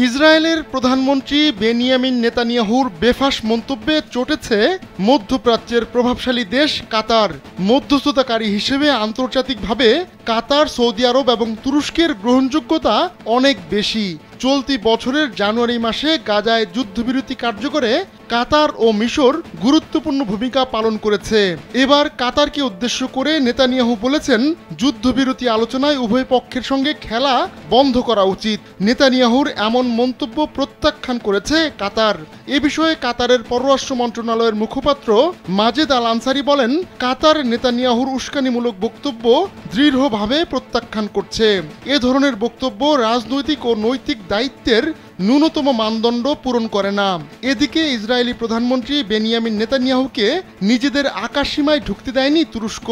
ইসরায়েলের প্রধানমন্ত্রী বেনিয়ামিন নেতানিয়াহুর বেফাঁস মন্তব্যে চটেছে মধ্যপ্রাচ্যের প্রভাবশালী দেশ কাতার। মধ্যস্থতাকারী হিসেবে আন্তর্জাতিকভাবে কাতার, সৌদি আরব এবং তুরস্কের গ্রহণযোগ্যতা অনেক বেশি। চলতি বছরের জানুয়ারি মাসে গাজায় যুদ্ধবিরতি কার্যকরে কাতার ও মিশর গুরুত্বপূর্ণ ভূমিকা পালন করেছে। এবার কাতারকে উদ্দেশ্য করে নেতানিয়াহু বলেছেন, যুদ্ধবিরতি আলোচনায় উভয় পক্ষের সঙ্গে খেলা বন্ধ করা উচিত। নেতানিয়াহুর এমন মন্তব্য প্রত্যাখ্যান করেছে কাতার। এ বিষয়ে কাতারের পররাষ্ট্র মন্ত্রণালয়ের মুখপাত্র মাজেদ আল আনসারি বলেন, কাতার নেতানিয়াহুর উস্কানিমূলক বক্তব্য দৃঢ়ভাবে প্রত্যাখ্যান করছে। এ ধরনের বক্তব্য রাজনৈতিক ও নৈতিক দায়িত্বের ন্যূনতম মানদণ্ড পূরণ করে না। এদিকে ইসরায়েলি প্রধানমন্ত্রী বেনিয়ামিন নেতানিয়াহুকে নিজেদের আকাশসীমায় ঢুকতে দেয়নি তুরস্ক।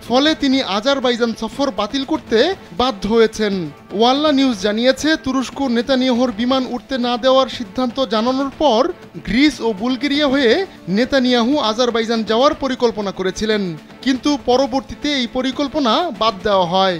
ফলে তিনি আজারবাইজান সফর বাতিল করতে বাধ্য হয়েছেন। ওয়াল্লা নিউজ জানিয়েছে, তুরস্ক নেতানিয়াহুর বিমান উঠতে না দেওয়ার সিদ্ধান্ত জানানোর পর গ্রিস ও বুলগেরিয়া হয়ে নেতানিয়াহু আজারবাইজান যাওয়ার পরিকল্পনা করেছিলেন, কিন্তু পরবর্তীতে এই পরিকল্পনা বাদ দেওয়া হয়।